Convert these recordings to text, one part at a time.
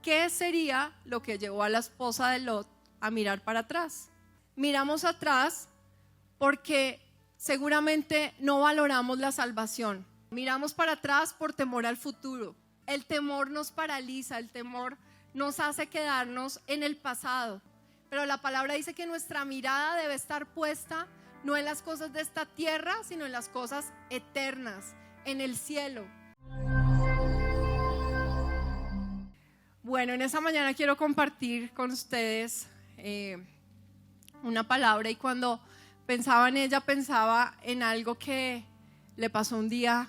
¿qué sería lo que llevó a la esposa de Lot a mirar para atrás? Miramos atrás porque seguramente no valoramos la salvación. Miramos para atrás por temor al futuro. El temor nos paraliza, el temor nos hace quedarnos en el pasado. Pero la palabra dice que nuestra mirada debe estar puesta no en las cosas de esta tierra, sino en las cosas eternas, en el cielo. Bueno, en esta mañana quiero compartir con ustedes una palabra, y cuando pensaba en ella pensaba en algo que le pasó un día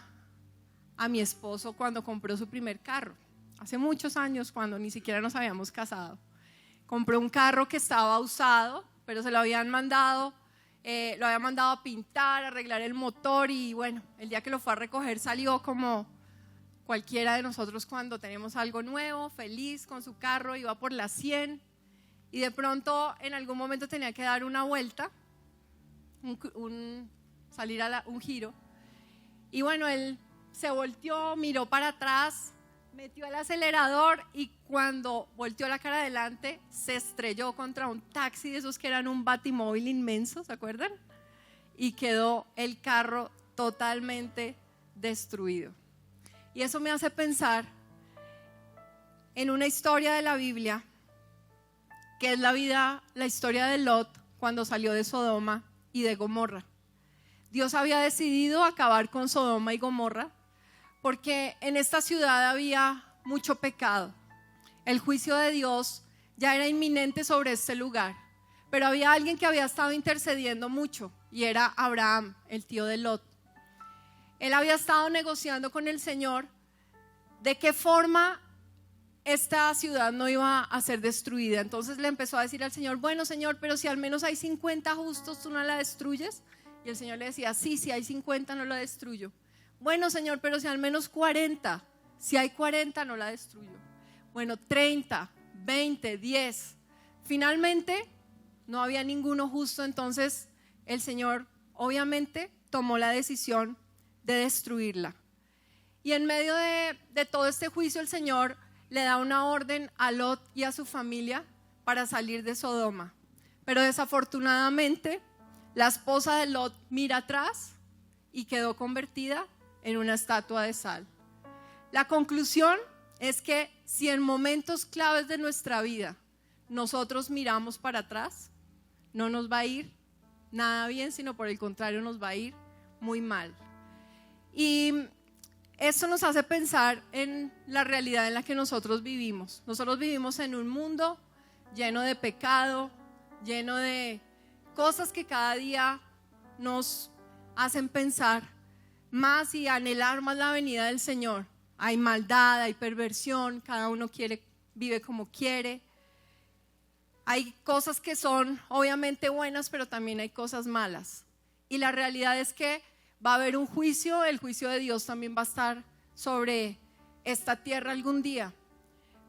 a mi esposo cuando compró su primer carro. Hace muchos años, cuando ni siquiera nos habíamos casado. Compró un carro que estaba usado, pero se lo habían mandado, lo habían mandado a pintar, a arreglar el motor, y bueno, el día que lo fue a recoger salió como cualquiera de nosotros cuando tenemos algo nuevo, feliz con su carro, iba por las 100 y de pronto en algún momento tenía que dar una vuelta, salir a un giro, y bueno, él se volteó, miró para atrás, metió el acelerador y cuando volteó la cara adelante se estrelló contra un taxi de esos que eran un batimóvil inmenso, ¿se acuerdan? Y quedó el carro totalmente destruido. Y eso me hace pensar en una historia de la Biblia, que es la historia de Lot cuando salió de Sodoma y de Gomorra. Dios había decidido acabar con Sodoma y Gomorra porque en esta ciudad había mucho pecado. El juicio de Dios ya era inminente sobre este lugar, pero había alguien que había estado intercediendo mucho, y era Abraham, el tío de Lot. Él había estado negociando con el Señor de qué forma esta ciudad no iba a ser destruida. Entonces le empezó a decir al Señor: bueno, Señor, pero si al menos hay 50 justos, ¿tú no la destruyes? Y el Señor le decía: sí, si hay 50 no la destruyo. Bueno, Señor, pero si al menos 40, si hay 40 no la destruyo. Bueno, 30, 20, 10. Finalmente no había ninguno justo, entonces el Señor obviamente tomó la decisión de destruirla. Y en medio de todo este juicio el Señor le da una orden a Lot y a su familia para salir de Sodoma. Pero desafortunadamente la esposa de Lot mira atrás y quedó convertida en una estatua de sal. La conclusión es que si en momentos claves de nuestra vida nosotros miramos para atrás, no nos va a ir nada bien, sino por el contrario nos va a ir muy mal. Y esto nos hace pensar en la realidad en la que nosotros vivimos. Nosotros vivimos en un mundo lleno de pecado, lleno de cosas que cada día nos hacen pensar más y anhelar más la venida del Señor. Hay maldad, hay perversión, cada uno vive como quiere. Hay cosas que son obviamente buenas, pero también hay cosas malas. Y la realidad es que va a haber un juicio, el juicio de Dios también va a estar sobre esta tierra algún día.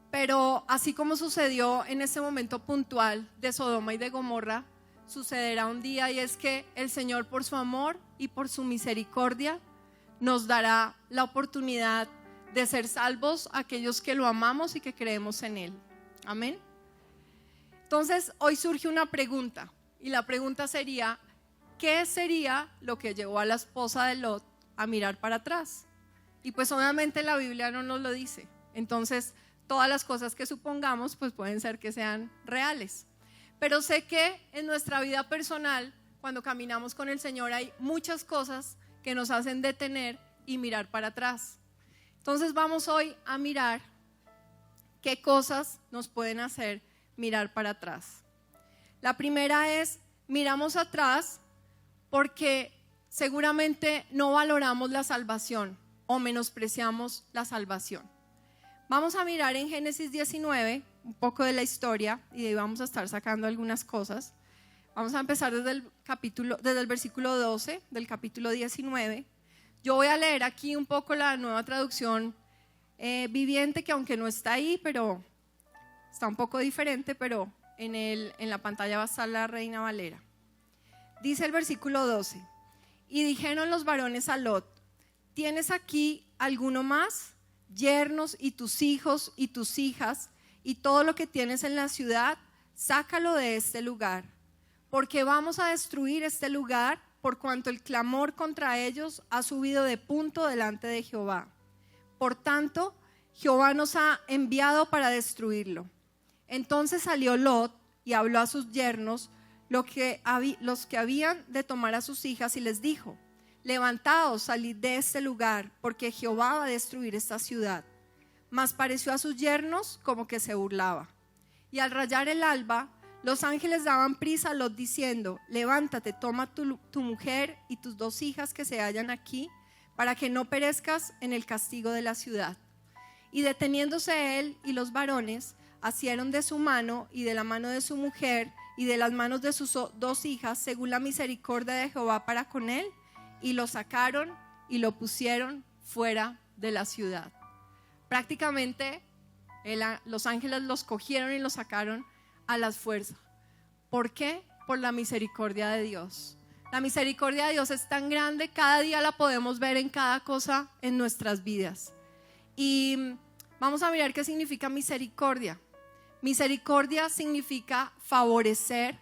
Pero así como sucedió en ese momento puntual de Sodoma y de Gomorra, sucederá un día, y es que el Señor, por su amor y por su misericordia, nos dará la oportunidad de ser salvos a aquellos que lo amamos y que creemos en Él. Amén. Entonces hoy surge una pregunta, y la pregunta sería: ¿qué sería lo que llevó a la esposa de Lot a mirar para atrás? Y pues obviamente la Biblia no nos lo dice. Entonces todas las cosas que supongamos pues pueden ser que sean reales. Pero sé que en nuestra vida personal, cuando caminamos con el Señor, hay muchas cosas que nos hacen detener y mirar para atrás. Entonces vamos hoy a mirar qué cosas nos pueden hacer mirar para atrás. La primera es: miramos atrás porque seguramente no valoramos la salvación o menospreciamos la salvación. Vamos a mirar en Génesis 19 un poco de la historia, y de ahí vamos a estar sacando algunas cosas. Vamos a empezar desde el versículo 12 del capítulo 19. Yo voy a leer aquí un poco la Nueva Traducción Viviente, que aunque no está ahí, pero está un poco diferente, pero en la pantalla va a estar la Reina Valera. Dice el versículo 12: y dijeron los varones a Lot: ¿tienes aquí alguno más? Yernos y tus hijos y tus hijas, y todo lo que tienes en la ciudad, sácalo de este lugar, porque vamos a destruir este lugar por cuanto el clamor contra ellos ha subido de punto delante de Jehová. Por tanto, Jehová nos ha enviado para destruirlo. Entonces salió Lot y habló a sus yernos, los que habían de tomar a sus hijas, y les dijo: levantaos, salid de este lugar, porque Jehová va a destruir esta ciudad. Mas pareció a sus yernos como que se burlaba. Y al rayar el alba, los ángeles daban prisa a Lot diciendo: levántate, toma tu mujer y tus 2 hijas que se hallan aquí, para que no perezcas en el castigo de la ciudad. Y deteniéndose él y los varones, asieron de su mano y de la mano de su mujer y de las manos de sus 2 hijas, según la misericordia de Jehová para con él, y lo sacaron y lo pusieron fuera de la ciudad. Prácticamente los ángeles los cogieron y los sacaron a las fuerzas. ¿Por qué? Por la misericordia de Dios. La misericordia de Dios es tan grande, cada día la podemos ver en cada cosa en nuestras vidas. Y vamos a mirar qué significa misericordia. Misericordia significa favorecer,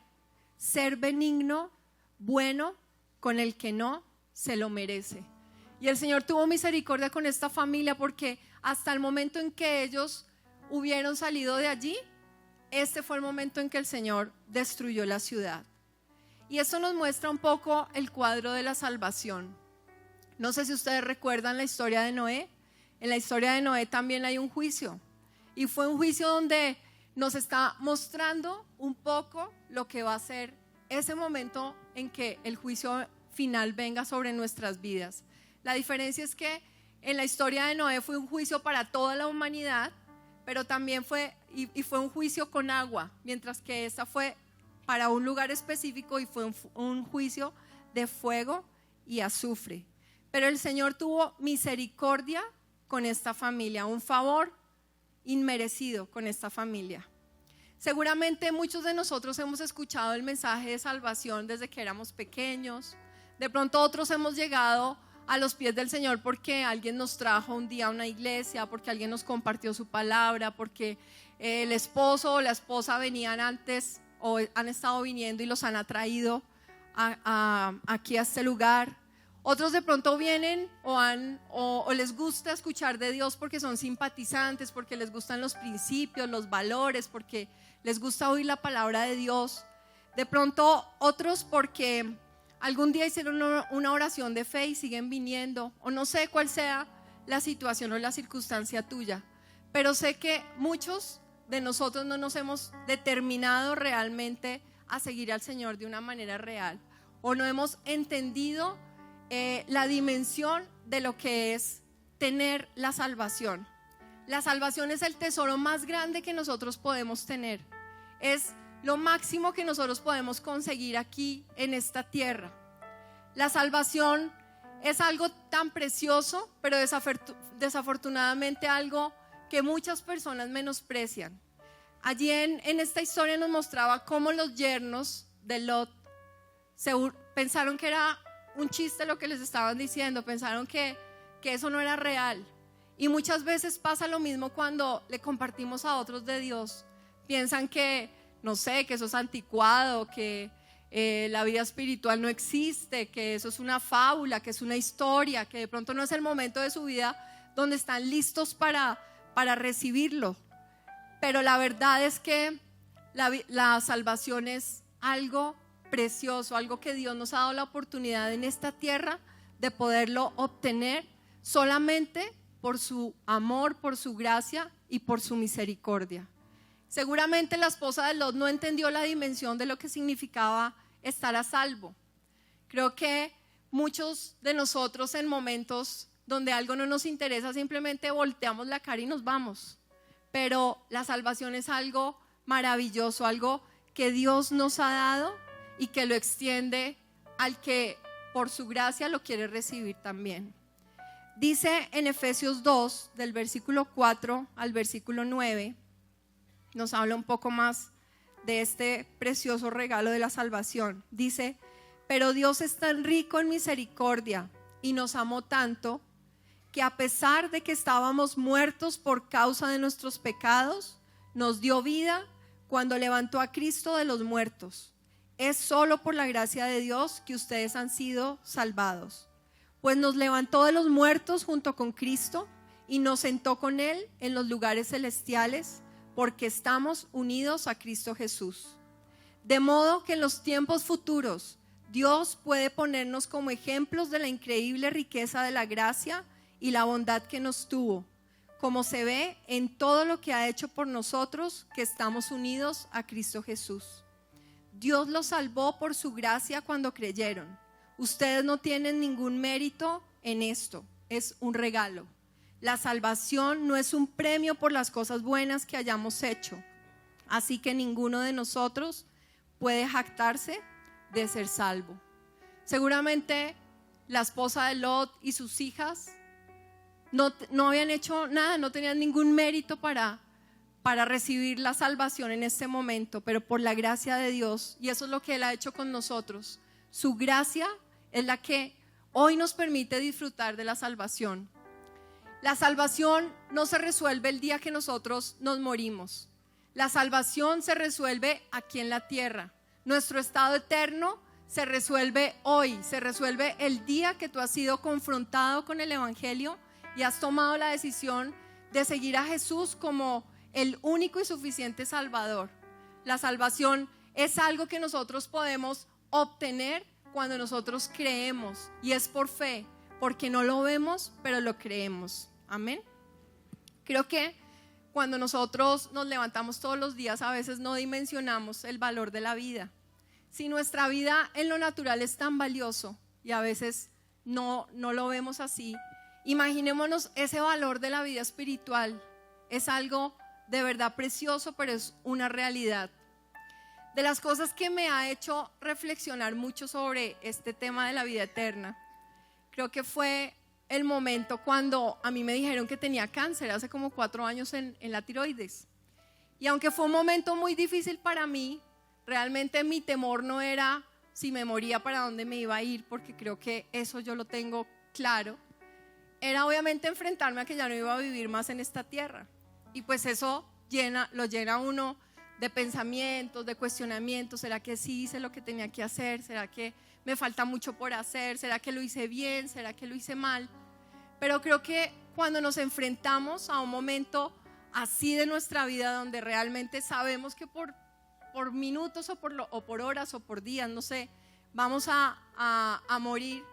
ser benigno, bueno con el que no se lo merece. Y el Señor tuvo misericordia con esta familia, porque hasta el momento en que ellos hubieron salido de allí, este fue el momento en que el Señor destruyó la ciudad. Y eso nos muestra un poco el cuadro de la salvación. No sé si ustedes recuerdan la historia de Noé. En la historia de Noé también hay un juicio. Y fue un juicio donde nos está mostrando un poco lo que va a ser ese momento en que el juicio final venga sobre nuestras vidas. La diferencia es que en la historia de Noé fue un juicio para toda la humanidad, pero también fue un juicio con agua, mientras que esta fue para un lugar específico y fue un juicio de fuego y azufre. Pero el Señor tuvo misericordia con esta familia, un favor inmerecido con esta familia. Seguramente muchos de nosotros hemos escuchado el mensaje de salvación desde que éramos pequeños. De pronto otros hemos llegado a los pies del Señor porque alguien nos trajo un día a una iglesia, porque alguien nos compartió su palabra, porque el esposo o la esposa venían antes o han estado viniendo y los han atraído aquí a este lugar. Otros de pronto vienen o les gusta escuchar de Dios porque son simpatizantes, porque les gustan los principios, los valores, porque les gusta oír la palabra de Dios. De pronto otros porque algún día hicieron una oración de fe y siguen viniendo, o no sé cuál sea la situación o la circunstancia tuya, pero sé que muchos de nosotros no nos hemos determinado realmente a seguir al Señor de una manera real, o no hemos entendido la dimensión de lo que es tener la salvación. La salvación es el tesoro más grande que nosotros podemos tener, es lo máximo que nosotros podemos conseguir aquí en esta tierra. La salvación es algo tan precioso, pero desafortunadamente algo que muchas personas menosprecian. Allí en esta historia nos mostraba cómo los yernos de Lot pensaron que era un chiste lo que les estaban diciendo, pensaron que eso no era real. Y muchas veces pasa lo mismo cuando le compartimos a otros de Dios. Piensan que, no sé, que eso es anticuado, que la vida espiritual no existe, que eso es una fábula, que es una historia, que de pronto no es el momento de su vida donde están listos para recibirlo. Pero la verdad es que la salvación es algo precioso, algo que Dios nos ha dado la oportunidad en esta tierra de poderlo obtener solamente por su amor, por su gracia y por su misericordia. Seguramente la esposa de Lot no entendió la dimensión de lo que significaba estar a salvo. Creo que muchos de nosotros en momentos donde algo no nos interesa simplemente volteamos la cara y nos vamos. Pero la salvación es algo maravilloso, algo que Dios nos ha dado y que lo extiende al que por su gracia lo quiere recibir también. Dice en Efesios 2, del versículo 4 al versículo 9, nos habla un poco más de este precioso regalo de la salvación. Dice: pero Dios es tan rico en misericordia y nos amó tanto que a pesar de que estábamos muertos por causa de nuestros pecados, nos dio vida cuando levantó a Cristo de los muertos. Es solo por la gracia de Dios que ustedes han sido salvados. Pues nos levantó de los muertos junto con Cristo y nos sentó con Él en los lugares celestiales, porque estamos unidos a Cristo Jesús. De modo que en los tiempos futuros Dios puede ponernos como ejemplos de la increíble riqueza de la gracia y la bondad que nos tuvo, como se ve en todo lo que ha hecho por nosotros que estamos unidos a Cristo Jesús. Dios los salvó por su gracia cuando creyeron. Ustedes no tienen ningún mérito en esto, es un regalo. La salvación no es un premio por las cosas buenas que hayamos hecho, así que ninguno de nosotros puede jactarse de ser salvo. Seguramente la esposa de Lot y sus hijas no habían hecho nada, no tenían ningún mérito para recibir la salvación en este momento, pero por la gracia de Dios, y eso es lo que Él ha hecho con nosotros. Su gracia es la que hoy nos permite disfrutar de la salvación. La salvación no se resuelve el día que nosotros nos morimos. La salvación se resuelve aquí en la tierra. Nuestro estado eterno se resuelve hoy, se resuelve el día que tú has sido confrontado con el Evangelio y has tomado la decisión de seguir a Jesús como el único y suficiente Salvador. La salvación es algo que nosotros podemos obtener cuando nosotros creemos, y es por fe, porque no lo vemos, pero lo creemos. Amén. Creo que cuando nosotros nos levantamos todos los días, a veces no dimensionamos el valor de la vida. Si nuestra vida en lo natural es tan valioso y a veces no lo vemos así, imaginémonos ese valor de la vida espiritual. Es algo de verdad precioso, pero es una realidad. De las cosas que me ha hecho reflexionar mucho sobre este tema de la vida eterna, creo que fue el momento cuando a mí me dijeron que tenía cáncer hace como 4 años en la tiroides. Y aunque fue un momento muy difícil para mí, realmente mi temor no era si me moría para dónde me iba a ir, porque creo que eso yo lo tengo claro. Era obviamente enfrentarme a que ya no iba a vivir más en esta tierra. Y pues eso lo llena uno de pensamientos, de cuestionamientos. ¿Será que sí hice lo que tenía que hacer? ¿Será que me falta mucho por hacer? ¿Será que lo hice bien? ¿Será que lo hice mal? Pero creo que cuando nos enfrentamos a un momento así de nuestra vida, donde realmente sabemos que por minutos o por horas o por días, no sé, vamos a morir,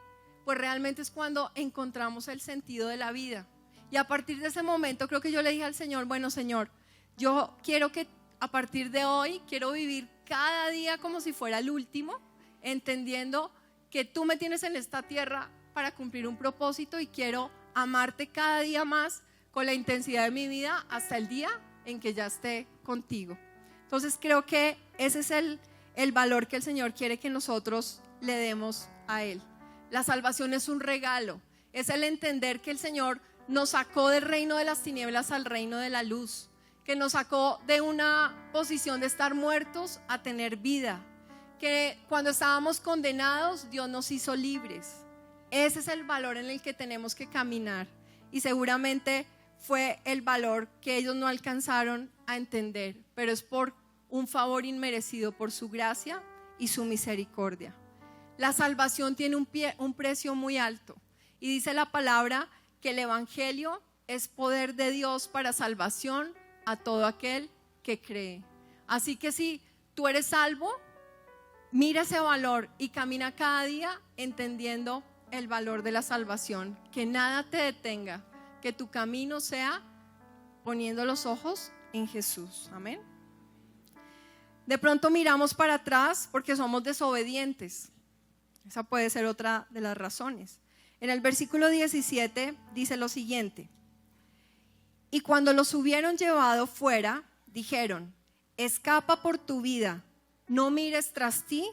pues realmente es cuando encontramos el sentido de la vida. Y a partir de ese momento creo que yo le dije al Señor, bueno Señor, yo quiero que a partir de hoy, quiero vivir cada día como si fuera el último, entendiendo que tú me tienes en esta tierra para cumplir un propósito y quiero amarte cada día más con la intensidad de mi vida hasta el día en que ya esté contigo. Entonces creo que ese es el valor que el Señor quiere que nosotros le demos a Él. La salvación es un regalo, es el entender que el Señor nos sacó del reino de las tinieblas al reino de la luz, que nos sacó de una posición de estar muertos a tener vida, que cuando estábamos condenados Dios nos hizo libres. Ese es el valor en el que tenemos que caminar, y seguramente fue el valor que ellos no alcanzaron a entender, pero es por un favor inmerecido por su gracia y su misericordia. La salvación tiene un precio muy alto, y dice la palabra que el Evangelio es poder de Dios para salvación a todo aquel que cree. Así que si tú eres salvo, mira ese valor y camina cada día entendiendo el valor de la salvación. Que nada te detenga, que tu camino sea poniendo los ojos en Jesús. Amén. De pronto miramos para atrás porque somos desobedientes. Esa puede ser otra de las razones. En el versículo 17 dice lo siguiente: y cuando los hubieron llevado fuera, dijeron: escapa por tu vida, no mires tras ti,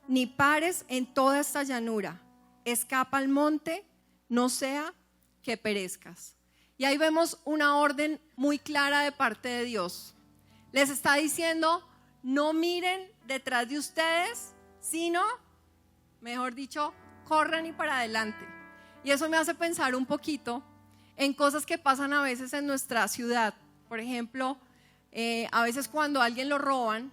ni pares en toda esta llanura. Escapa al monte, no sea que perezcas. Y ahí vemos una orden muy clara de parte de Dios. Les está diciendo: no miren detrás de ustedes, sino, mejor dicho, corran y para adelante. Y eso me hace pensar un poquito en cosas que pasan a veces en nuestra ciudad. Por ejemplo, A veces cuando a alguien lo roban,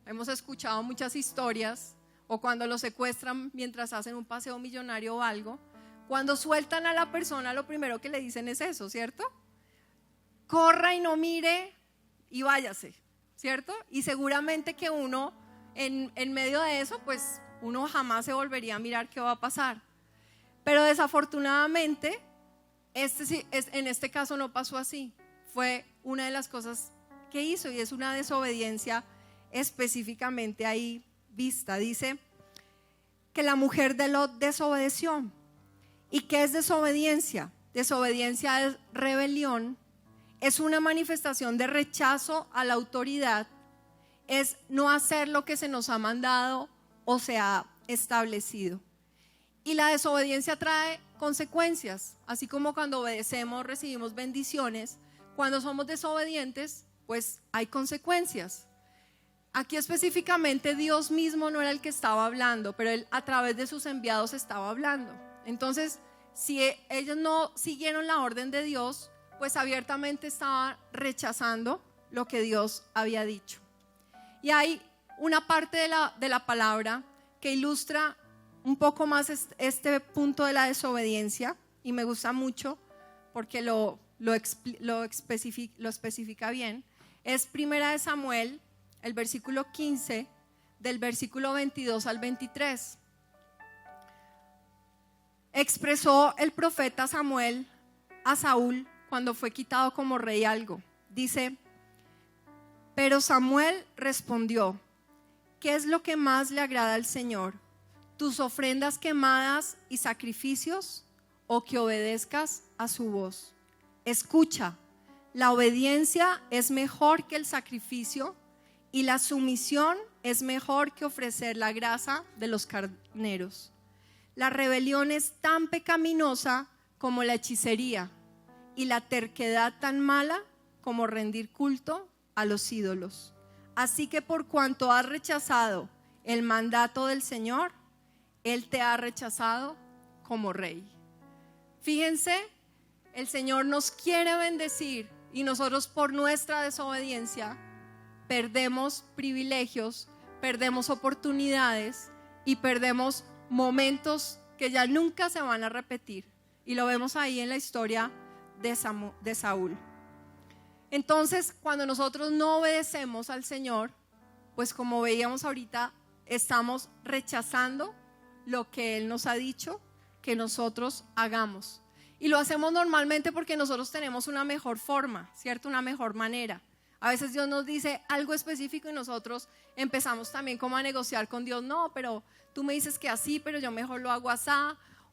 hemos escuchado muchas historias, o cuando lo secuestran mientras hacen un paseo millonario o algo, cuando sueltan a la persona lo primero que le dicen es eso, ¿cierto? Corra y no mire y váyase, ¿cierto? Y seguramente que uno en medio de eso, pues uno jamás se volvería a mirar qué va a pasar. Pero desafortunadamente, en este caso no pasó así. Fue una de las cosas que hizo y es una desobediencia específicamente ahí vista. Dice que la mujer de Lot desobedeció. ¿Y qué es desobediencia? Desobediencia es rebelión, es una manifestación de rechazo a la autoridad, es no hacer lo que se nos ha mandado o se ha establecido. Y la desobediencia trae consecuencias, así como cuando obedecemos recibimos bendiciones, cuando somos desobedientes, pues hay consecuencias. Aquí específicamente Dios mismo no era el que estaba hablando, pero Él a través de sus enviados estaba hablando. Entonces, si ellos no siguieron la orden de Dios, pues abiertamente estaban rechazando lo que Dios había dicho. Y hay una parte de la palabra que ilustra un poco más este punto de la desobediencia, y me gusta mucho porque lo especifica bien. Es Primera de Samuel, el versículo 15, del versículo 22 al 23. Expresó el profeta Samuel a Saúl cuando fue quitado como rey algo. Dice: pero Samuel respondió: ¿qué es lo que más le agrada al Señor? ¿Tus ofrendas quemadas y sacrificios, o que obedezcas a su voz? Escucha, la obediencia es mejor que el sacrificio, y la sumisión es mejor que ofrecer la grasa de los carneros. La rebelión es tan pecaminosa como la hechicería, y la terquedad tan mala como rendir culto a los ídolos. Así que por cuanto has rechazado el mandato del Señor, Él te ha rechazado como rey. Fíjense, el Señor nos quiere bendecir y nosotros por nuestra desobediencia perdemos privilegios, perdemos oportunidades y perdemos momentos que ya nunca se van a repetir. Y lo vemos ahí en la historia de Saúl. Entonces, cuando nosotros no obedecemos al Señor, pues como veíamos ahorita, estamos rechazando lo que Él nos ha dicho que nosotros hagamos. Y lo hacemos normalmente porque nosotros tenemos una mejor forma, ¿cierto? Una mejor manera. A veces Dios nos dice algo específico y nosotros empezamos también como a negociar con Dios. No, pero tú me dices que así, pero yo mejor lo hago así.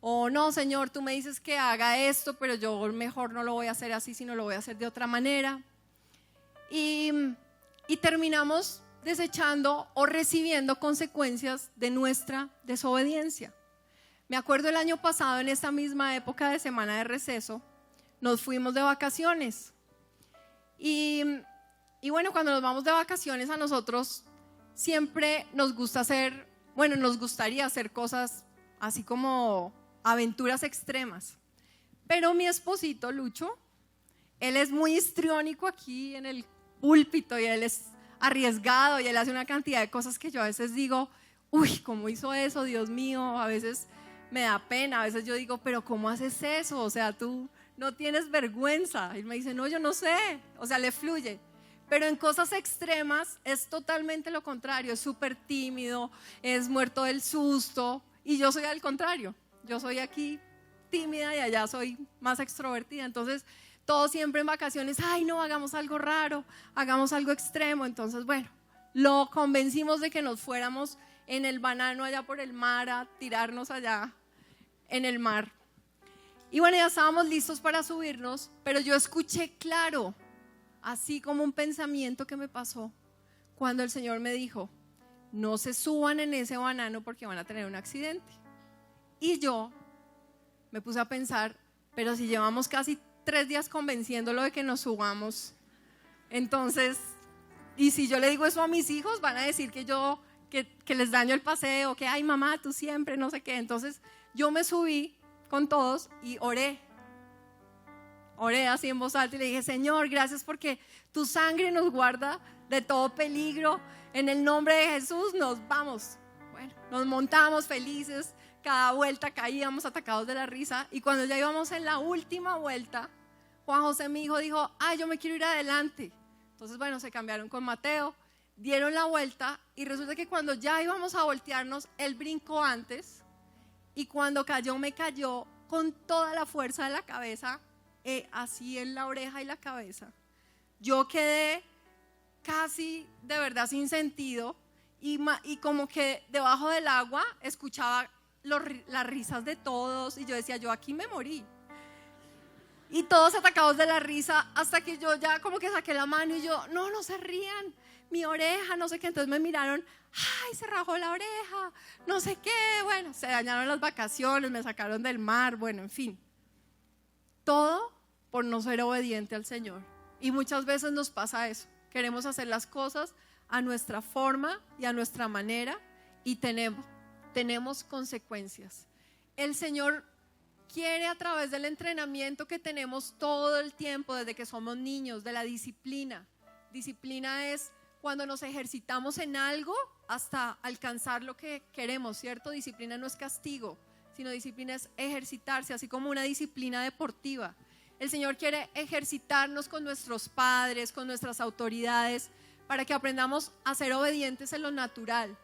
O no, Señor, tú me dices que haga esto, pero yo mejor no lo voy a hacer así, sino lo voy a hacer de otra manera. Y terminamos desechando o recibiendo consecuencias de nuestra desobediencia. Me acuerdo el año pasado, en esta misma época de semana de receso, nos fuimos de vacaciones. Y bueno, cuando nos vamos de vacaciones, a nosotros siempre nos gustaría hacer cosas así como aventuras extremas. Pero mi esposito Lucho, él es muy histriónico aquí en el púlpito y él es arriesgado y él hace una cantidad de cosas que yo a veces digo, uy, ¿cómo hizo eso? Dios mío, a veces me da pena, a veces yo digo, pero ¿cómo haces eso? O sea, tú no tienes vergüenza. Y él me dice, no, yo no sé, o sea, le fluye. Pero en cosas extremas es totalmente lo contrario, es súper tímido, es muerto del susto, y yo soy al contrario, yo soy aquí tímida y allá soy más extrovertida. Entonces todos siempre en vacaciones, ay no, hagamos algo raro, hagamos algo extremo. Entonces bueno, lo convencimos de que nos fuéramos en el banano allá por el mar a tirarnos allá en el mar. Y bueno, ya estábamos listos para subirnos, pero yo escuché claro, así como un pensamiento que me pasó, cuando el Señor me dijo, no se suban en ese banano porque van a tener un accidente. Y yo me puse a pensar, pero si llevamos casi 3 días convenciéndolo de que nos subamos, entonces, y si yo le digo eso a mis hijos, van a decir que les daño el paseo, que ay mamá, tú siempre, no sé qué. Entonces yo me subí con todos y oré. oré así en voz alta y le dije: Señor, gracias porque tu sangre nos guarda de todo peligro. En el nombre de Jesús nos vamos. Bueno, nos montamos felices. Cada vuelta caíamos atacados de la risa. Y cuando ya íbamos en la última vuelta, Juan José, mi hijo, dijo: ay, yo me quiero ir adelante. Entonces, bueno, se cambiaron con Mateo, dieron la vuelta y resulta que cuando ya íbamos a voltearnos, él brincó antes y cuando cayó, me cayó con toda la fuerza de la cabeza, así en la oreja y la cabeza. Yo quedé casi de verdad sin sentido y como que debajo del agua escuchaba las risas de todos y yo decía: yo aquí me morí. Y todos atacados de la risa hasta que yo ya como que saqué la mano y yo: no se rían, mi oreja, no sé qué. Entonces me miraron: ay, se rajó la oreja, no sé qué. Bueno, se dañaron las vacaciones, me sacaron del mar, bueno, en fin. Todo por no ser obediente al Señor. Y muchas veces nos pasa eso. Queremos hacer las cosas a nuestra forma y a nuestra manera y tenemos consecuencias. El Señor quiere, a través del entrenamiento que tenemos todo el tiempo desde que somos niños, de la disciplina. Disciplina es cuando nos ejercitamos en algo hasta alcanzar lo que queremos, ¿cierto? Disciplina no es castigo, sino disciplina es ejercitarse, así como una disciplina deportiva. El Señor quiere ejercitarnos con nuestros padres, con nuestras autoridades, para que aprendamos a ser obedientes en lo natural.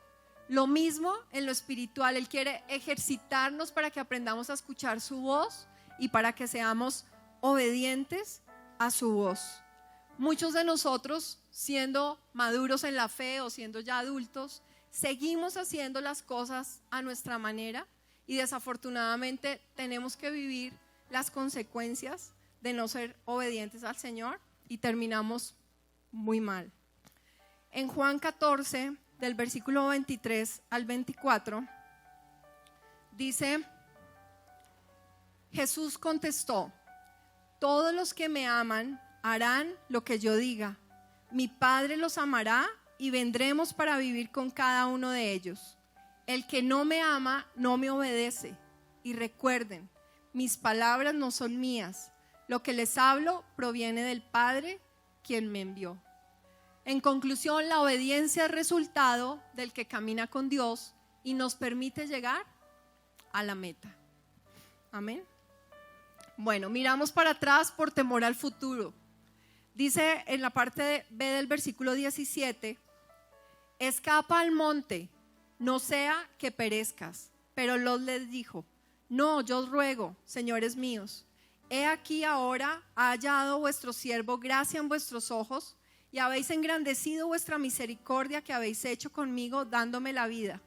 Lo mismo en lo espiritual. Él quiere ejercitarnos para que aprendamos a escuchar su voz y para que seamos obedientes a su voz. Muchos de nosotros, siendo maduros en la fe o siendo ya adultos, seguimos haciendo las cosas a nuestra manera y desafortunadamente tenemos que vivir las consecuencias de no ser obedientes al Señor y terminamos muy mal. En Juan 14, del versículo 23 al 24, dice: Jesús contestó: todos los que me aman harán lo que yo diga. Mi Padre los amará y vendremos para vivir con cada uno de ellos. El que no me ama no me obedece. Y recuerden, mis palabras no son mías. Lo que les hablo proviene del Padre, quien me envió. En conclusión, la obediencia es resultado del que camina con Dios y nos permite llegar a la meta. Amén. Bueno, miramos para atrás por temor al futuro. Dice en la parte B del versículo 17: escapa al monte, no sea que perezcas. Pero Lot les dijo: no, yo os ruego, señores míos, he aquí ahora ha hallado vuestro siervo gracia en vuestros ojos, y habéis engrandecido vuestra misericordia que habéis hecho conmigo dándome la vida.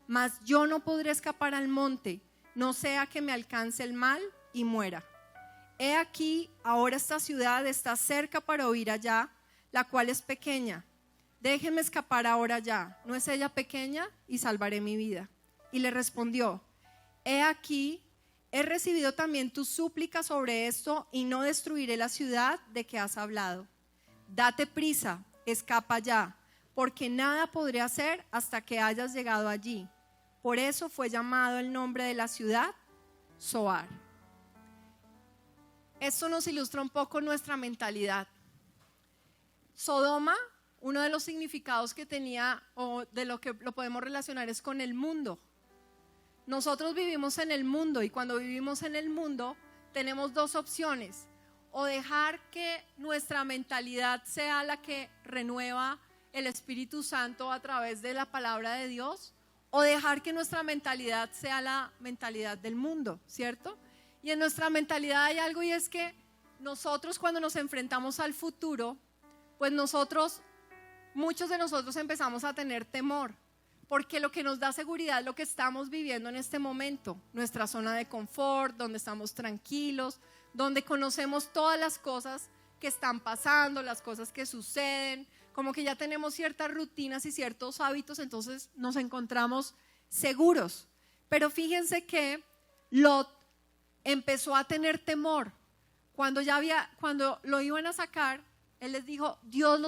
Mas yo no podré escapar al monte, no sea que me alcance el mal y muera. He aquí, ahora esta ciudad está cerca para huir allá, la cual es pequeña. Déjenme escapar ahora ya, ¿no es ella pequeña? Y salvaré mi vida. Y le respondió: he aquí, he recibido también tu súplica sobre esto y no destruiré la ciudad de que has hablado. Date prisa, escapa ya, porque nada podré hacer hasta que hayas llegado allí. Por eso fue llamado el nombre de la ciudad Zoar. Esto nos ilustra un poco nuestra mentalidad. Sodoma, uno de los significados que tenía, o de lo que lo podemos relacionar, es con el mundo. Nosotros vivimos en el mundo, y cuando vivimos en el mundo tenemos dos opciones: o dejar que nuestra mentalidad sea la que renueva el Espíritu Santo a través de la palabra de Dios, o dejar que nuestra mentalidad sea la mentalidad del mundo, ¿cierto? Y en nuestra mentalidad hay algo, y es que nosotros, cuando nos enfrentamos al futuro, pues muchos de nosotros empezamos a tener temor, porque lo que nos da seguridad es lo que estamos viviendo en este momento, nuestra zona de confort, donde estamos tranquilos, donde conocemos todas las cosas que están pasando, las cosas que suceden, como que ya tenemos ciertas rutinas y ciertos hábitos, entonces nos encontramos seguros. Pero fíjense que Lot empezó a tener temor. Cuando lo iban a sacar, él les dijo: Dios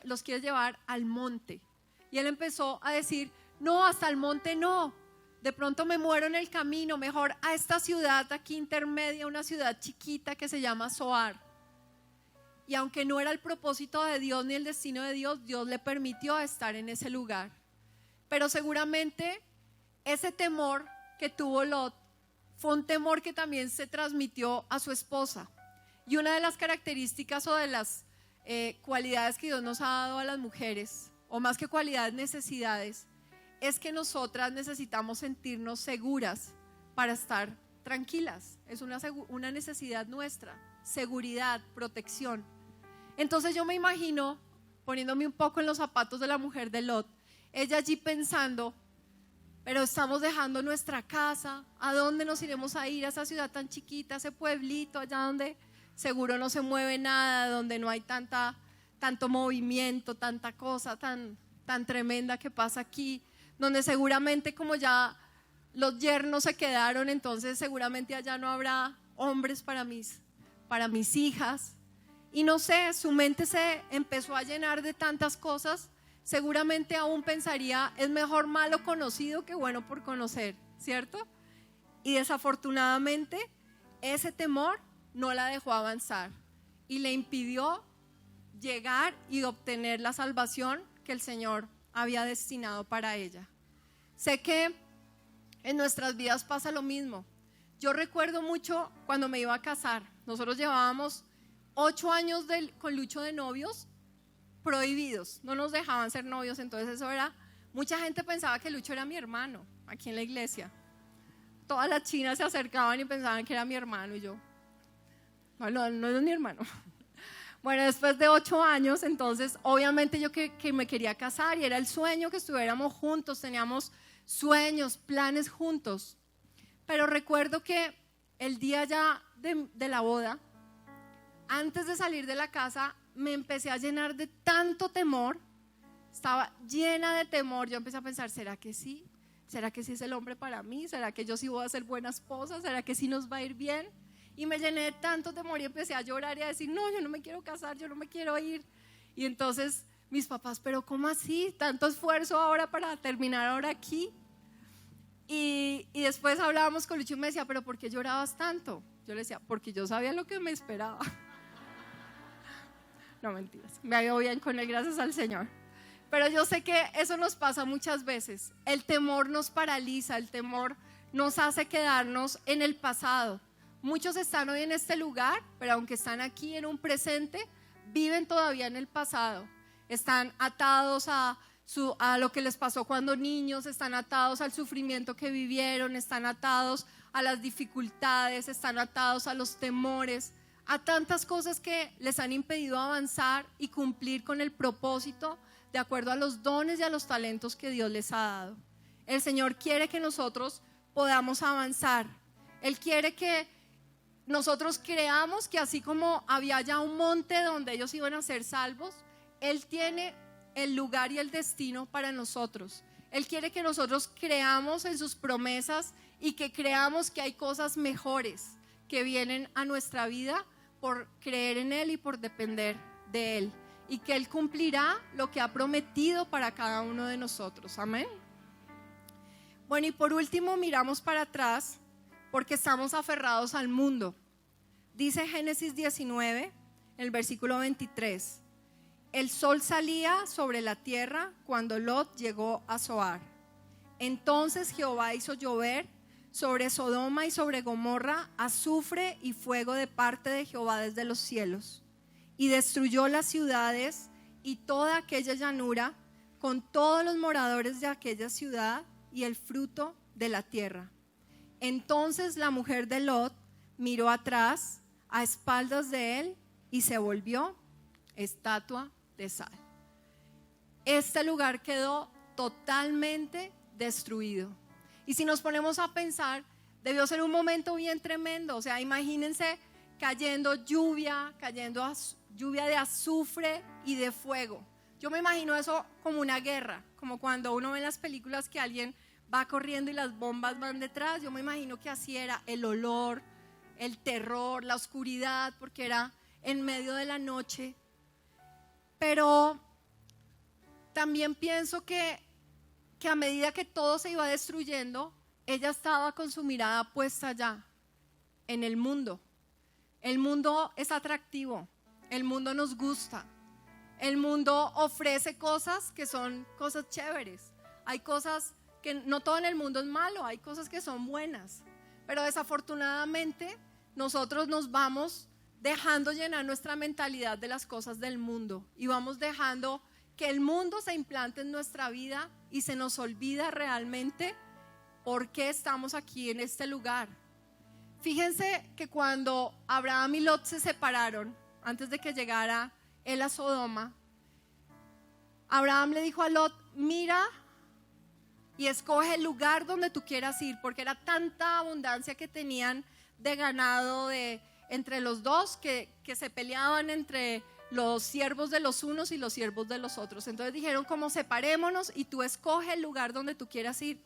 los quiere llevar al monte. Y él empezó a decir: no, hasta el monte no, de pronto me muero en el camino, mejor a esta ciudad aquí intermedia, una ciudad chiquita que se llama Zoar. y aunque no era el propósito de Dios ni el destino de Dios, Dios le permitió estar en ese lugar. Pero seguramente ese temor que tuvo Lot fue un temor que también se transmitió a su esposa. Y una de las características o de las cualidades que Dios nos ha dado a las mujeres, o más que cualidades, necesidades, es que nosotras necesitamos sentirnos seguras para estar tranquilas. Es una necesidad nuestra, seguridad, protección. Entonces yo me imagino, poniéndome un poco en los zapatos de la mujer de Lot, ella allí pensando, pero estamos dejando nuestra casa, ¿a dónde nos iremos a ir? A esa ciudad tan chiquita, a ese pueblito allá donde seguro no se mueve nada, donde no hay tanto movimiento, tanta cosa tan tremenda que pasa aquí, donde seguramente como ya los yernos se quedaron, entonces seguramente allá no habrá hombres para mis hijas. Y no sé, su mente se empezó a llenar de tantas cosas. Seguramente aún pensaría, es mejor malo conocido que bueno por conocer, ¿cierto? Y desafortunadamente ese temor no la dejó avanzar y le impidió llegar y obtener la salvación que el Señor había destinado para ella. Sé que en nuestras vidas pasa lo mismo. Yo recuerdo mucho cuando me iba a casar. Nosotros llevábamos 8 años con Lucho de novios, prohibidos, no nos dejaban ser novios, entonces eso era, mucha gente pensaba que Lucho era mi hermano aquí en la iglesia. Todas las chinas se acercaban y pensaban que era mi hermano y yo, no es mi hermano. Bueno, después de 8 años, entonces obviamente yo que me quería casar y era el sueño que estuviéramos juntos, teníamos sueños, planes juntos. Pero recuerdo que el día ya de la boda, antes de salir de la casa, me empecé a llenar de tanto temor, estaba llena de temor. Yo empecé a pensar, ¿será que sí? ¿Será que sí es el hombre para mí? ¿Será que yo sí voy a ser buena esposa? ¿Será que sí nos va a ir bien? Y me llené de tanto temor y empecé a llorar y a decir, no, yo no me quiero casar, yo no me quiero ir. Y entonces mis papás, pero ¿cómo así? Tanto esfuerzo ahora para terminar ahora aquí. Y después hablábamos con Lucho y me decía, pero ¿por qué llorabas tanto? Yo le decía, porque yo sabía lo que me esperaba. No, mentiras, me ha ido bien con él, gracias al Señor. Pero yo sé que eso nos pasa muchas veces. El temor nos paraliza, el temor nos hace quedarnos en el pasado. Muchos están hoy en este lugar, pero aunque están aquí en un presente, viven todavía en el pasado. Están atados a lo que les pasó cuando niños, están atados al sufrimiento que vivieron, están atados a las dificultades, están atados a los temores, a tantas cosas que les han impedido avanzar y cumplir con el propósito de acuerdo a los dones y a los talentos que Dios les ha dado. El Señor quiere que nosotros podamos avanzar. Él quiere que nosotros creamos que así como había ya un monte donde ellos iban a ser salvos, Él tiene el lugar y el destino para nosotros. Él quiere que nosotros creamos en sus promesas y que creamos que hay cosas mejores que vienen a nuestra vida por creer en Él y por depender de Él, y que Él cumplirá lo que ha prometido para cada uno de nosotros. Amén. Bueno, y por último miramos para atrás porque estamos aferrados al mundo. Dice Génesis 19, el versículo 23, el sol salía sobre la tierra cuando Lot llegó a Zoar. Entonces Jehová hizo llover sobre Sodoma y sobre Gomorra azufre y fuego de parte de Jehová desde los cielos, y destruyó las ciudades y toda aquella llanura con todos los moradores de aquella ciudad y el fruto de la tierra. Entonces la mujer de Lot miró atrás a espaldas de él y se volvió estatua de sal. Este lugar quedó totalmente destruido. Y si nos ponemos a pensar, debió ser un momento bien tremendo. O sea, imagínense cayendo lluvia de azufre y de fuego. Yo me imagino eso como una guerra, como cuando uno ve en las películas que alguien va corriendo y las bombas van detrás. Yo me imagino que así era el olor, el terror, la oscuridad, porque era en medio de la noche. Pero también pienso que a medida que todo se iba destruyendo, ella estaba con su mirada puesta allá, en el mundo. El mundo es atractivo, el mundo nos gusta, el mundo ofrece cosas que son cosas chéveres. Hay cosas que no todo en el mundo es malo, hay cosas que son buenas, pero desafortunadamente nosotros nos vamos dejando llenar nuestra mentalidad de las cosas del mundo y vamos dejando que el mundo se implante en nuestra vida y se nos olvida realmente por qué estamos aquí en este lugar. Fíjense que cuando Abraham y Lot se separaron, antes de que llegara él a Sodoma, Abraham le dijo a Lot: mira y escoge el lugar donde tú quieras ir, porque era tanta abundancia que tenían de ganado entre los dos que se peleaban entre los siervos de los unos y los siervos de los otros. Entonces dijeron: como separémonos y tú escoge el lugar donde tú quieras ir.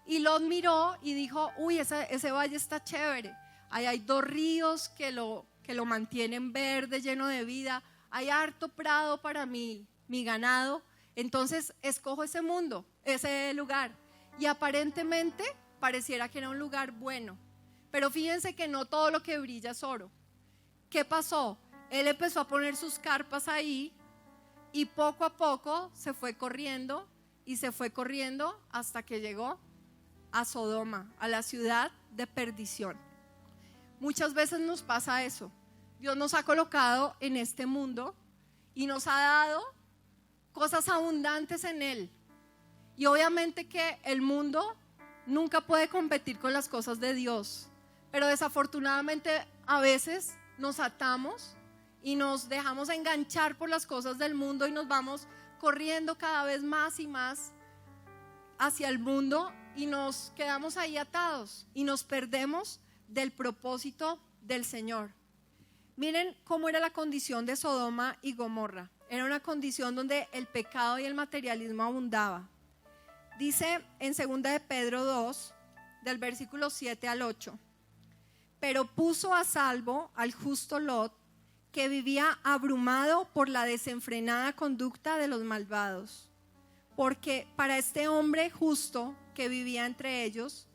Y Lot miró y dijo: uy, ese valle está chévere, ahí hay 2 ríos que lo mantienen verde, lleno de vida, hay harto prado para mi ganado, entonces escojo ese lugar. Y aparentemente pareciera que era un lugar bueno, pero fíjense que no todo lo que brilla es oro. ¿Qué pasó? Él empezó a poner sus carpas ahí y poco a poco se fue corriendo y se fue corriendo hasta que llegó a Sodoma, a la ciudad de perdición. Muchas veces nos pasa eso. Dios nos ha colocado en este mundo y nos ha dado cosas abundantes en él. Y obviamente que el mundo nunca puede competir con las cosas de Dios, pero desafortunadamente a veces nos atamos y nos dejamos enganchar por las cosas del mundo y nos vamos corriendo cada vez más y más hacia el mundo y nos quedamos ahí atados y nos perdemos del propósito del Señor. Miren cómo era la condición de Sodoma y Gomorra. Era una condición donde el pecado y el materialismo abundaba. Dice en 2 de Pedro 2, del versículo 7 al 8: pero puso a salvo al justo Lot, que vivía abrumado por la desenfrenada conducta de los malvados. Porque para este hombre justo que vivía entre ellos,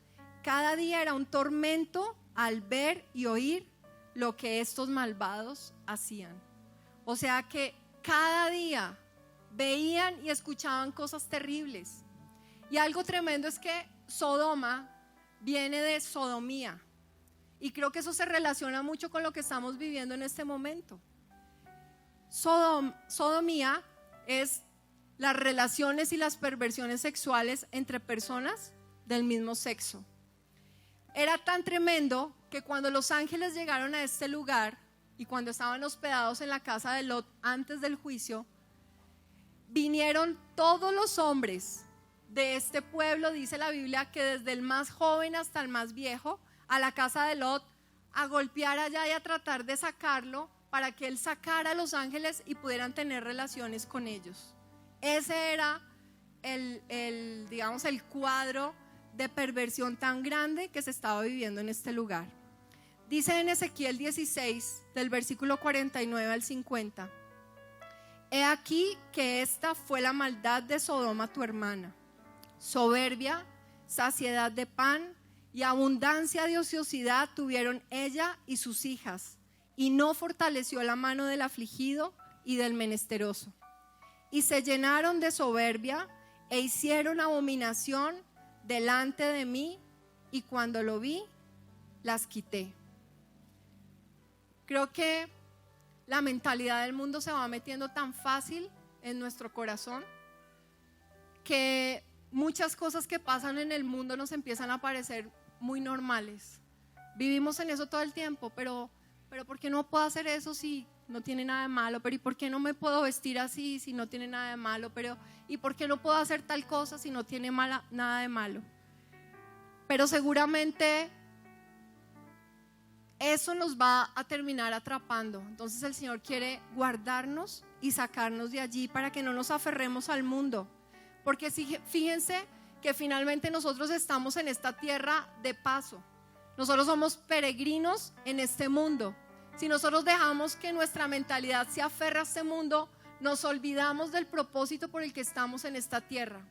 cada día era un tormento al ver y oír lo que estos malvados hacían. O sea que cada día veían y escuchaban cosas terribles. Y algo tremendo es que Sodoma viene de sodomía. Y creo que eso se relaciona mucho con lo que estamos viviendo en este momento. Sodomía es las relaciones y las perversiones sexuales entre personas del mismo sexo. Era tan tremendo que cuando los ángeles llegaron a este lugar y cuando estaban hospedados en la casa de Lot antes del juicio, vinieron todos los hombres de este pueblo, dice la Biblia, que desde el más joven hasta el más viejo, a la casa de Lot a golpear allá y a tratar de sacarlo para que él sacara a los ángeles y pudieran tener relaciones con ellos. Ese era el cuadro de perversión tan grande que se estaba viviendo en este lugar. Dice en Ezequiel 16, del versículo 49 al 50: he aquí que esta fue la maldad de Sodoma tu hermana, soberbia, saciedad de pan y abundancia de ociosidad tuvieron ella y sus hijas, y no fortaleció la mano del afligido y del menesteroso. Y se llenaron de soberbia e hicieron abominación delante de mí, y cuando lo vi, las quité. Creo que la mentalidad del mundo se va metiendo tan fácil en nuestro corazón que muchas cosas que pasan en el mundo nos empiezan a parecer muy normales. Vivimos en eso todo el tiempo, pero ¿por qué no puedo hacer eso si no tiene nada de malo? Pero ¿y por qué no me puedo vestir así si no tiene nada de malo? Pero ¿y por qué no puedo hacer tal cosa si no tiene nada de malo? Pero seguramente eso nos va a terminar atrapando. Entonces el Señor quiere guardarnos y sacarnos de allí para que no nos aferremos al mundo. Porque fíjense que finalmente nosotros estamos en esta tierra de paso. Nosotros somos peregrinos en este mundo. Si nosotros dejamos que nuestra mentalidad se aferre a este mundo, nos olvidamos del propósito por el que estamos en esta tierra.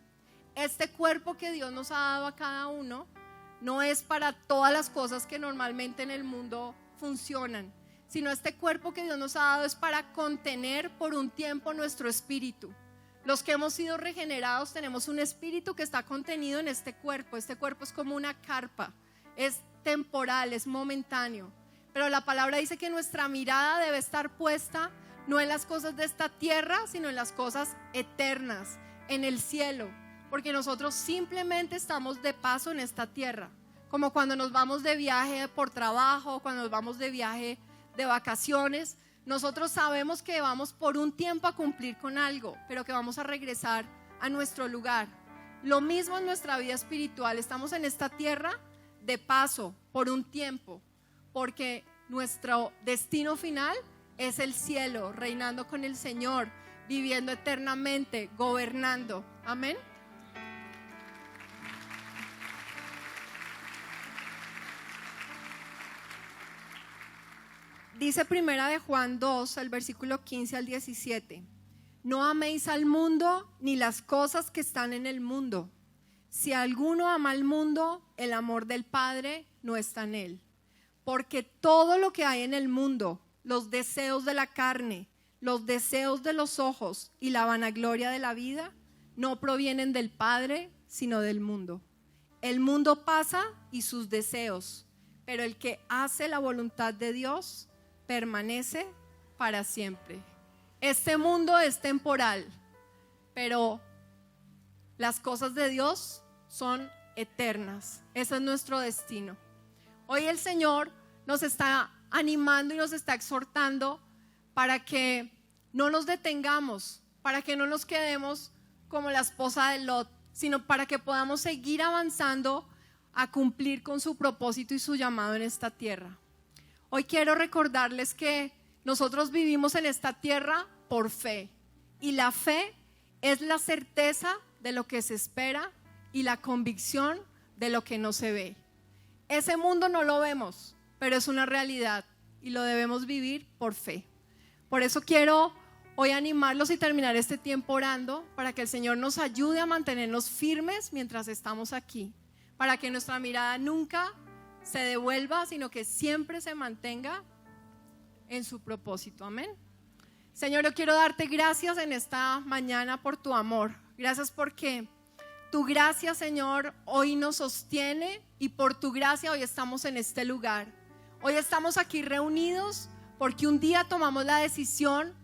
Este cuerpo que Dios nos ha dado a cada uno no es para todas las cosas que normalmente en el mundo funcionan, sino este cuerpo que Dios nos ha dado es para contener por un tiempo nuestro espíritu. Los que hemos sido regenerados tenemos un espíritu que está contenido en este cuerpo. Este cuerpo es como una carpa, es temporal, es momentáneo. Pero la palabra dice que nuestra mirada debe estar puesta no en las cosas de esta tierra, sino en las cosas eternas, en el cielo. Porque nosotros simplemente estamos de paso en esta tierra. Como cuando nos vamos de viaje por trabajo, cuando nos vamos de viaje de vacaciones, nosotros sabemos que vamos por un tiempo a cumplir con algo, pero que vamos a regresar a nuestro lugar. Lo mismo en nuestra vida espiritual, estamos en esta tierra de paso, por un tiempo, porque nuestro destino final es el cielo, reinando con el Señor, viviendo eternamente, gobernando. Amén. Dice primera de Juan 2, el versículo 15 al 17. No améis al mundo ni las cosas que están en el mundo. Si alguno ama al mundo, el amor del Padre no está en él. Porque todo lo que hay en el mundo, los deseos de la carne, los deseos de los ojos y la vanagloria de la vida, no provienen del Padre, sino del mundo. El mundo pasa y sus deseos, pero el que hace la voluntad de Dios permanece para siempre. Este mundo es temporal, pero las cosas de Dios son eternas. Ese es nuestro destino. Hoy el Señor nos está animando y nos está exhortando para que no nos detengamos, para que no nos quedemos como la esposa de Lot, sino para que podamos seguir avanzando a cumplir con su propósito y su llamado en esta tierra. Hoy quiero recordarles que nosotros vivimos en esta tierra por fe, y la fe es la certeza de lo que se espera y la convicción de lo que no se ve. Ese mundo no lo vemos, pero es una realidad y lo debemos vivir por fe. Por eso quiero hoy animarlos y terminar este tiempo orando para que el Señor nos ayude a mantenernos firmes mientras estamos aquí, para que nuestra mirada nunca se devuelva, sino que siempre se mantenga en su propósito. Amén. Señor, yo quiero darte gracias en esta mañana por tu amor. Gracias porque tu gracia, Señor, hoy nos sostiene, y por tu gracia hoy estamos en este lugar. Hoy estamos aquí reunidos porque un día tomamos la decisión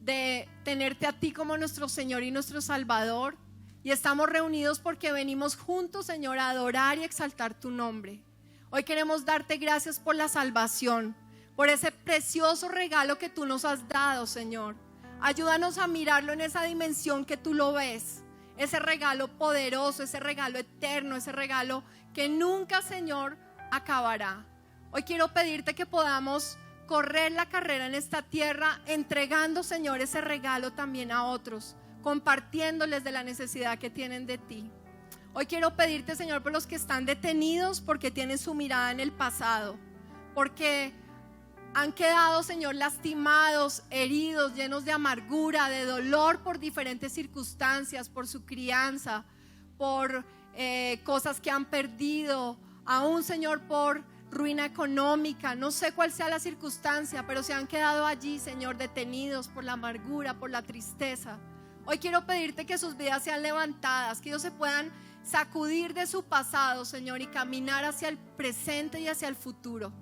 de tenerte a ti como nuestro Señor y nuestro Salvador, y estamos reunidos porque venimos juntos, Señor, a adorar y exaltar tu nombre. Hoy queremos darte gracias por la salvación, por ese precioso regalo que tú nos has dado, Señor. Ayúdanos a mirarlo en esa dimensión que tú lo ves, ese regalo poderoso, ese regalo eterno, ese regalo que nunca, Señor, acabará. Hoy quiero pedirte que podamos correr la carrera en esta tierra, entregando, Señor, ese regalo también a otros, compartiéndoles de la necesidad que tienen de ti. Hoy quiero pedirte, Señor, por los que están detenidos porque tienen su mirada en el pasado, porque han quedado, Señor, lastimados, heridos, llenos de amargura, de dolor por diferentes circunstancias, por su crianza, por cosas que han perdido, aún, Señor, por ruina económica. No sé cuál sea la circunstancia, pero se han quedado allí, Señor, detenidos por la amargura, por la tristeza. Hoy quiero pedirte que sus vidas sean levantadas, que ellos se puedan sacudir de su pasado, Señor, y caminar hacia el presente y hacia el futuro.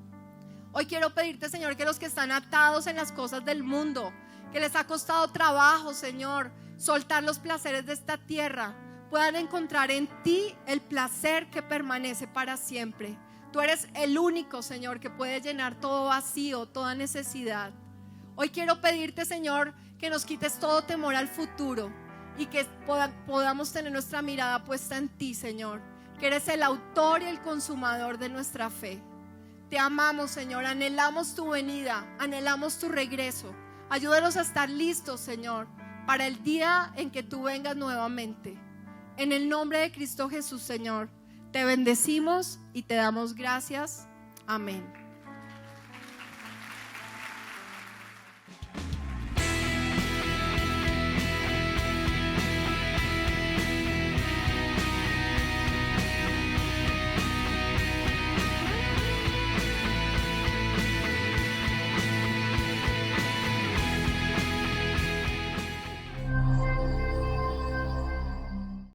Hoy quiero pedirte, Señor, que los que están atados en las cosas del mundo, que les ha costado trabajo, Señor, soltar los placeres de esta tierra, puedan encontrar en ti el placer que permanece para siempre. Tú eres el único, Señor, que puede llenar todo vacío, toda necesidad. Hoy quiero pedirte, Señor, que nos quites todo temor al futuro y que podamos tener nuestra mirada puesta en ti, Señor, que eres el autor y el consumador de nuestra fe. Te amamos, Señor, anhelamos tu venida, anhelamos tu regreso. Ayúdanos a estar listos, Señor, para el día en que tú vengas nuevamente. En el nombre de Cristo Jesús, Señor, te bendecimos y te damos gracias. Amén.